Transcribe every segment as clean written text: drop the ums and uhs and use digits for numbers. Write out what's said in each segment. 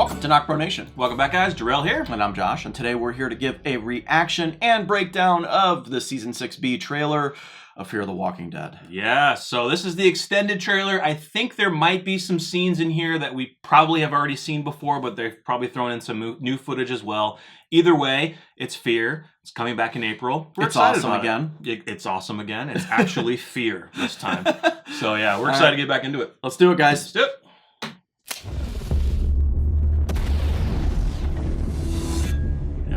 Welcome to NocBro Nation. Welcome back, guys. Darrell here. And I'm Josh, and today we're here to give a reaction and breakdown of the Season 6B trailer of Fear the Walking Dead. Yeah, so this is the extended trailer. I think there might be some scenes in here that we probably have already seen before, but they've probably thrown in some new footage as well. Either way, it's Fear. It's coming back in April. It's awesome again. It's awesome again. It's actually Fear this time. So yeah, we're excited to get back into it. Let's do it, guys. Let's do it.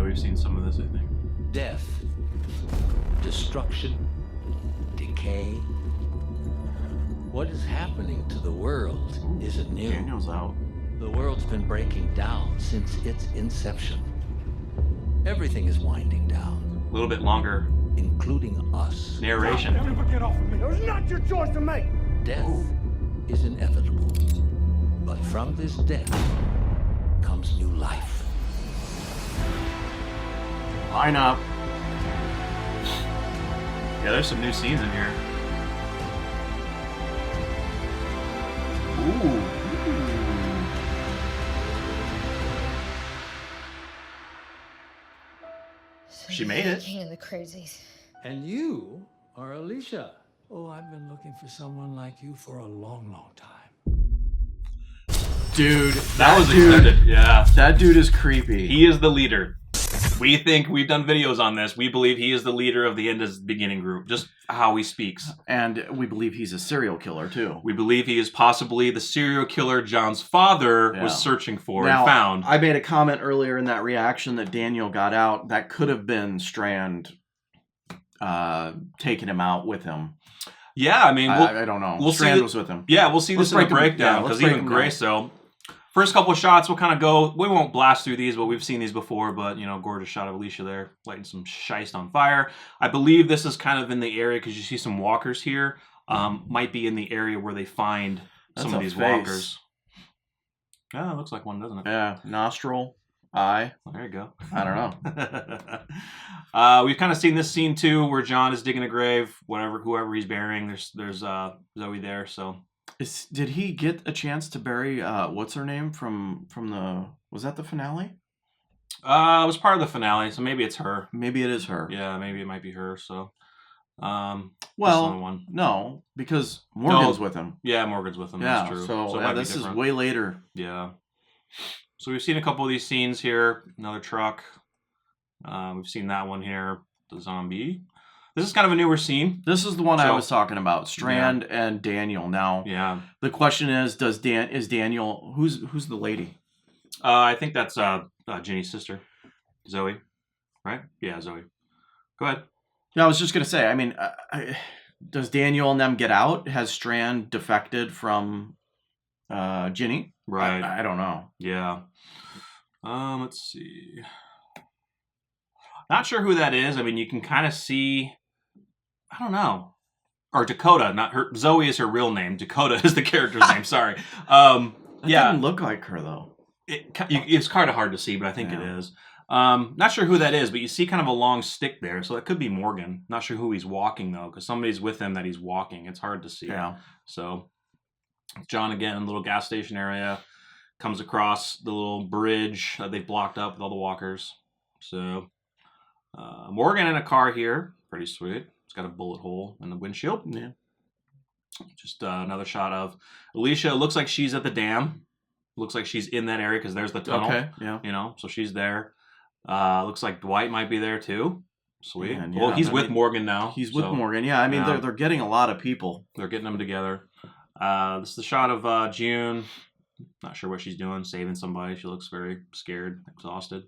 We've seen some of this, I think. Death, destruction, decay. What is happening to the world isn't new. Daniel's out. The world's been breaking down since its inception. Everything is winding down. A little bit longer. Including us. Narration. Everybody get off of me. It was not your choice to make. Death is inevitable. But from this death comes new life. Line up. Yeah, there's some new scenes in here. Ooh. She made it. King of the crazies. And you are Alicia. Oh, I've been looking for someone like you for a long, long time. Dude, That was extended. Yeah. that dude is creepy. He is the leader. We think we've done videos on this. We believe he is the leader of the end as beginning group, just how he speaks. And we believe he's a serial killer, too. We believe he is possibly the serial killer John's father was searching for and found. I made a comment earlier in that reaction that Daniel got out. That could have been Strand taking him out with him. Yeah, I mean, I don't know. Strand was with him. Yeah, we'll see this in the breakdown because even Grace, though. First couple of shots, we'll kind of go. We won't blast through these, but we've seen these before. But, you know, gorgeous shot of Alicia there, lighting some shice on fire. I believe this is kind of in the area because you see some walkers here. Might be in the area where they find some of these walkers. Yeah, it looks like one, doesn't it? Yeah, nostril, eye. Well, there you go. I don't know. We've kind of seen this scene too, where John is digging a grave. Whoever he's burying. There's Zoe there. So. Did he get a chance to bury what's her name from the, was that the finale? It was part of the finale, so maybe it's her. Maybe it is her. Yeah, maybe it might be her. So, well, no, because Morgan's with him. Yeah, Morgan's with him. Yeah, that's true. So yeah, this is way later. Yeah. So we've seen a couple of these scenes here. Another truck. We've seen that one here. The zombie. This is kind of a newer scene. This is the one I was talking about, Strand and Daniel. Now, the question is, is Daniel, who's the lady? I think that's Ginny's sister, Zoe, right? Yeah, Zoe. Go ahead. Yeah, I was just gonna say. I mean, does Daniel and them get out? Has Strand defected from Ginny? Right. I don't know. Yeah. Let's see. Not sure who that is. I mean, you can kind of see. I don't know. Or Dakota, not her. Zoe is her real name. Dakota is the character's name. Sorry. That didn't look like her though. It's kind of hard to see, but I think it is. Not sure who that is, but you see kind of a long stick there, so it could be Morgan. Not sure who he's walking though, because somebody's with him that he's walking. It's hard to see. Yeah. So John again, little gas station area, comes across the little bridge that they've blocked up with all the walkers. So Morgan in a car here, pretty sweet. It's got a bullet hole in the windshield. Yeah. Just another shot of Alicia. It looks like she's at the dam. Looks like she's in that area because there's the tunnel. Okay, yeah. You know, so she's there. Looks like Dwight might be there too. Sweet. Yeah, well, he's with Morgan now. He's with Morgan. Yeah, I mean, they're getting a lot of people. They're getting them together. This is the shot of June. Not sure what she's doing, saving somebody. She looks very scared, exhausted.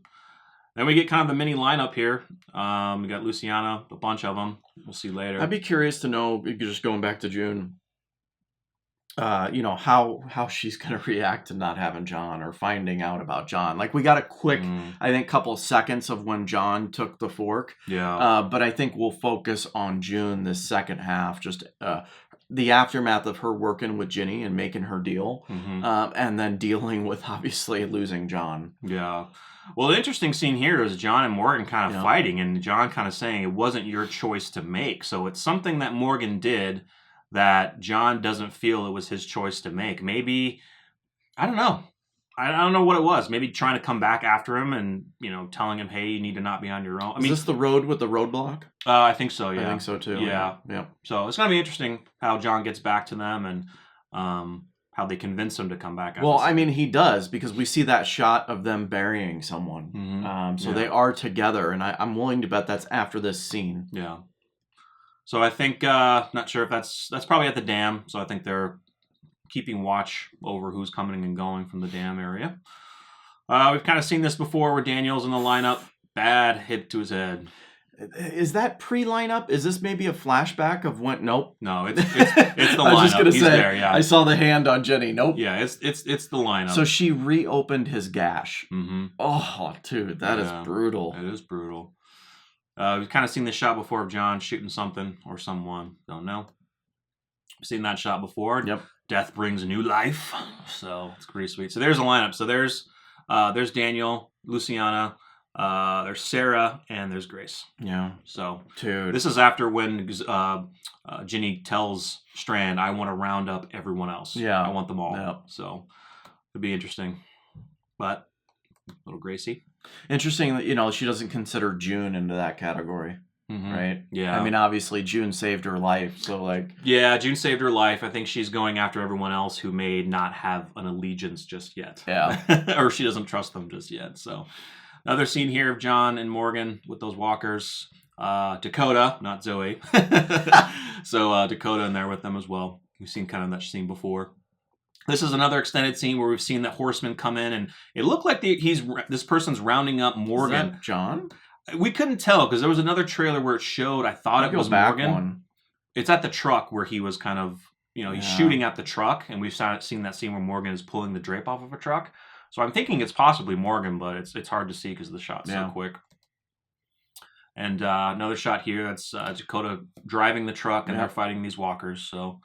Then we get kind of the mini lineup here. We got Luciana, a bunch of them. We'll see later. I'd be curious to know, just going back to June, you know, how she's going to react to not having John or finding out about John. Like, we got a quick, I think, couple seconds of when John took the fork. Yeah. But I think we'll focus on June this second half, just the aftermath of her working with Ginny and making her deal, and then dealing with, obviously, losing John. Yeah. Well, the interesting scene here is John and Morgan kind of fighting, and John kind of saying it wasn't your choice to make. So it's something that Morgan did that John doesn't feel it was his choice to make. Maybe, I don't know. I don't know what it was. Maybe trying to come back after him and, telling him, hey, you need to not be on your own. Is this the road with the roadblock? I think so, yeah. I think so, too. Yeah. So it's going to be interesting how John gets back to them and how they convince him to come back. Well, I mean, he does, because we see that shot of them burying someone. Mm-hmm. So they are together, and I'm willing to bet that's after this scene. Yeah. So I think, not sure if that's probably at the dam. So I think they're keeping watch over who's coming and going from the dam area. We've kind of seen this before where Daniel's in the lineup. Bad hit to his head. Is that pre-lineup? Is this maybe a flashback of when? Nope. No, it's the lineup. I was just gonna He's say. there, yeah. I saw the hand on Jenny. Nope. Yeah, it's the lineup. So she reopened his gash. Mm-hmm. Oh, dude, that is brutal. It is brutal. We've kind of seen this shot before of John shooting something or someone. Don't know. Seen that shot before. Yep. Death brings new life. So it's pretty sweet. So there's a lineup. So there's Daniel, Luciana, there's Sarah, and there's Grace. Yeah. So dude, this is after when Ginny tells Strand, I want to round up everyone else. Yeah. I want them all. Yep. So it'd be interesting. But little Gracie. Interesting that, she doesn't consider June into that category. Mm-hmm. Right? Yeah. I mean, obviously, June saved her life, so like... Yeah, June saved her life. I think she's going after everyone else who may not have an allegiance just yet. Yeah. Or she doesn't trust them just yet. So, another scene here of John and Morgan with those walkers. Dakota, not Zoe. So, Dakota in there with them as well. We've seen kind of that scene before. This is another extended scene where we've seen that horseman come in, and it looked like this person's rounding up Morgan. Is that John? We couldn't tell because there was another trailer where it showed. I thought it was Morgan. One. It's at the truck where he was kind of, he's shooting at the truck, and we've seen that scene where Morgan is pulling the drape off of a truck. So I'm thinking it's possibly Morgan, but it's hard to see because the shot's so quick. And another shot here. That's Dakota driving the truck, and they're fighting these walkers. So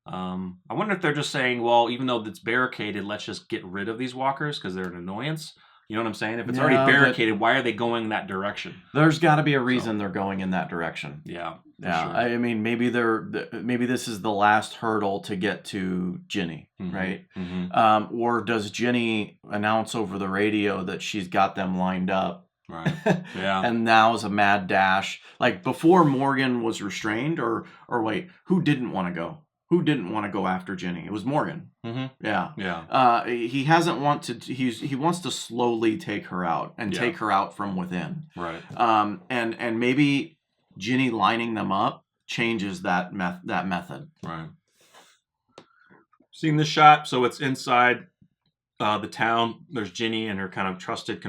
I wonder if they're just saying, well, even though it's barricaded, let's just get rid of these walkers because they're an annoyance. You know what I'm saying? If it's already barricaded, why are they going that direction? There's got to be a reason they're going in that direction. Yeah. Yeah. Sure. I mean, maybe this is the last hurdle to get to Ginny, right? Mm-hmm. Or does Ginny announce over the radio that she's got them lined up? Right. Yeah. And now is a mad dash. Like before Morgan was restrained, or wait, who didn't want to go? Who didn't want to go after Ginny? It was Morgan. Mm-hmm. Yeah. Yeah. He hasn't he wants to slowly take her out and take her out from within. Right. And maybe Ginny lining them up changes that method. Right. Seeing this shot, so it's inside the town. There's Ginny and her kind of trusted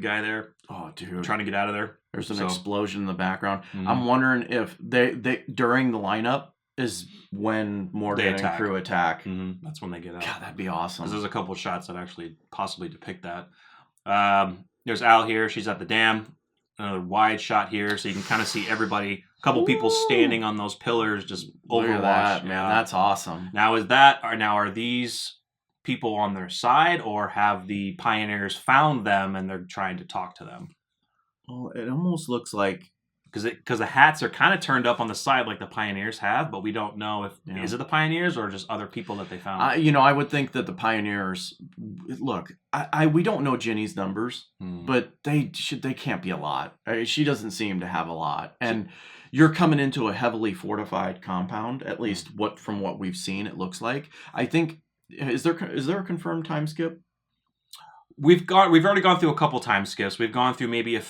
guy there. Oh, dude. Trying to get out of there. There's an explosion in the background. Mm-hmm. I'm wondering if they during the lineup is when Morgan and crew attack. Mm-hmm. That's when they get out. God, that'd be awesome. There's a couple of shots that actually possibly depict that. There's Al here. She's at the dam. Another wide shot here, so you can kind of see everybody. A couple people standing on those pillars, just overwatch. That, man, that's awesome. Now are these people on their side, or have the pioneers found them and they're trying to talk to them? Well, it almost looks like. Because the hats are kind of turned up on the side like the pioneers have, but we don't know if is it the pioneers or just other people that they found. I would think that the pioneers. Look, we don't know Ginny's numbers, but they can't be a lot. She doesn't seem to have a lot, and you're coming into a heavily fortified compound. At least from what we've seen, it looks like. I think is there a confirmed time skip? We've already gone through a couple time skips. We've gone through maybe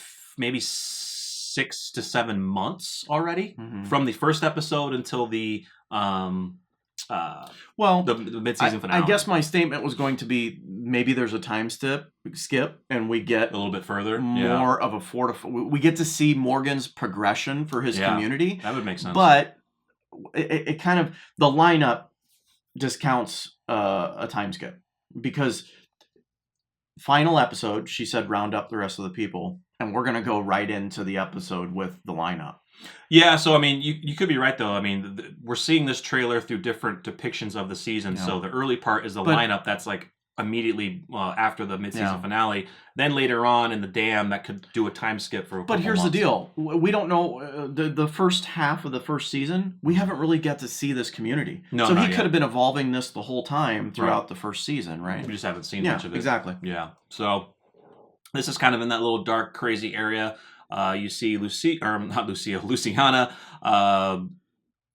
6 to 7 months already from the first episode until the mid-season finale. I guess my statement was going to be maybe there's a time skip and we get a little bit further more of a we get to see Morgan's progression for his community. That would make sense. But it kind of the lineup discounts a time skip because final episode she said round up the rest of the people. And we're going to go right into the episode with the lineup. Yeah, so, I mean, you could be right, though. I mean, we're seeing this trailer through different depictions of the season. Yeah. So the early part is the lineup that's, like, immediately after the mid-season finale. Then later on in the dam, that could do a time skip for a couple But here's months. the deal. We don't know the first half of the first season. We haven't really got to see this community. No, so not he yet. could have been evolving this the whole time throughout the first season, right? We just haven't seen much of it. Exactly. Yeah. So this is kind of in that little dark, crazy area. You see Luciana,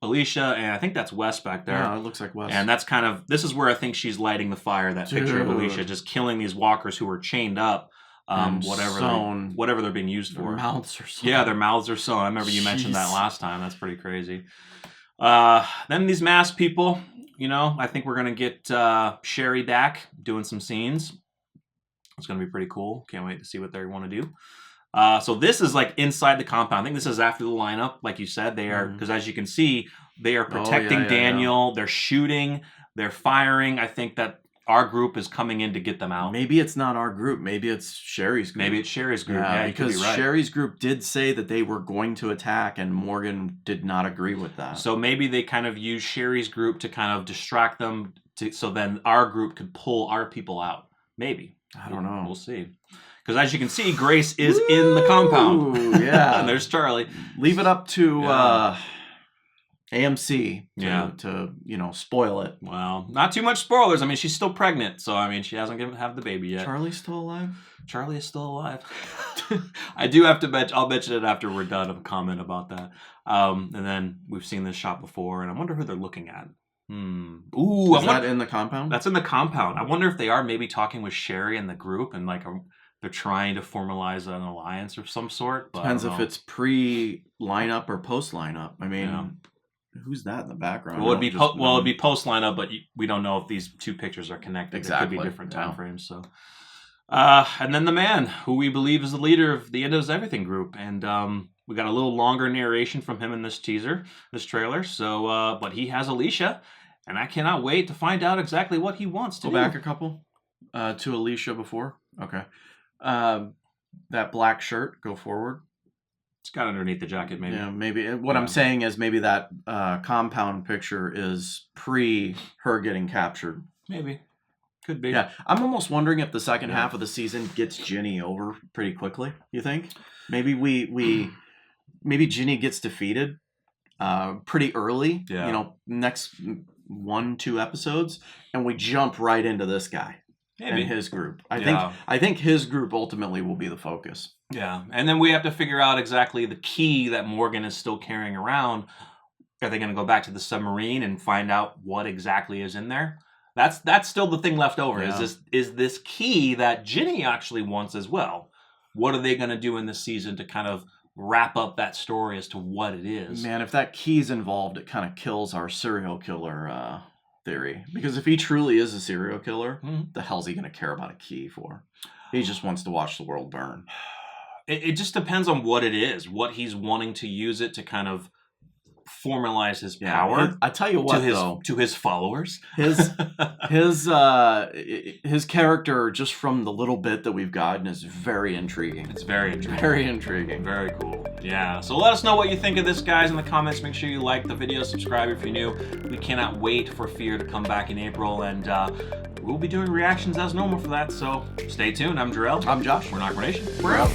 Alicia, and I think that's Wes back there. Yeah, it looks like Wes. And that's kind of, this is where I think she's lighting the fire, that picture of Alicia, just killing these walkers who are chained up, whatever they're being used for. Their mouths are sewn. Yeah, their mouths are sewn. I remember you mentioned that last time. That's pretty crazy. Then these masked people, I think we're going to get Sherry back doing some scenes. It's going to be pretty cool. Can't wait to see what they want to do. So this is like inside the compound. I think this is after the lineup, like you said. They are, because as you can see, they are protecting Daniel. They're shooting. They're firing. I think that our group is coming in to get them out. Maybe it's not our group. Maybe it's Sherry's group. Maybe it's Sherry's group. Yeah, because right. Sherry's group did say that they were going to attack, and Morgan did not agree with that. So maybe they kind of use Sherry's group to kind of distract them, so then our group could pull our people out. Maybe. I don't know. We'll see. Because as you can see, Grace is in the compound. Yeah. And there's Charlie. Leave it up to AMC to spoil it. Well, not too much spoilers. I mean, she's still pregnant, so I mean, she hasn't have the baby yet. Charlie's still alive? Charlie is still alive. I do have to I'll mention it after we're done, a comment about that. And then we've seen this shot before, and I wonder who they're looking at. Ooh, is that in the compound? That's in the compound. I wonder if they are maybe talking with Sherry and the group, and like they're trying to formalize an alliance of some sort. But depends if it's pre-lineup or post-lineup. I mean, who's that in the background? Well, it'd be post lineup, but we don't know if these two pictures are connected. Exactly. It could be different time frames. So, and then the man who we believe is the leader of the It Is Everything group, and we got a little longer narration from him in this trailer. So, but he has Alicia, and I cannot wait to find out exactly what he wants to do. Go back a couple to Alicia before. Okay, that black shirt. Go forward. It's got underneath the jacket, maybe. Yeah, maybe. What I'm saying is maybe that compound picture is pre her getting captured. Maybe. Could be. Yeah. I'm almost wondering if the second half of the season gets Ginny over pretty quickly. You think? Maybe maybe Ginny gets defeated pretty early. Yeah. Next 1-2 episodes, and we jump right into this guy and his group. I think his group ultimately will be the focus. Yeah, and then we have to figure out exactly the key that Morgan is still carrying around. Are they going to go back to the submarine and find out what exactly is in there? That's still the thing left over. Yeah. Is this key that Ginny actually wants as well? What are they going to do in this season to kind of wrap up that story as to what it is? Man, if that key's involved, it kind of kills our serial killer theory. Because if he truly is a serial killer, the hell's he going to care about a key for? He just wants to watch the world burn. It just depends on what it is, what he's wanting to use it to kind of formalize his power. I tell you what, to his followers, his character, just from the little bit that we've gotten, is very intriguing. It's very intriguing. Very intriguing. Very cool. Yeah. So let us know what you think of this, guys, in the comments. Make sure you like the video, subscribe if you're new. We cannot wait for Fear to come back in April, and we'll be doing reactions as normal for that. So stay tuned. I'm Jarrell. I'm Josh. We're NocBro Nation. We're out.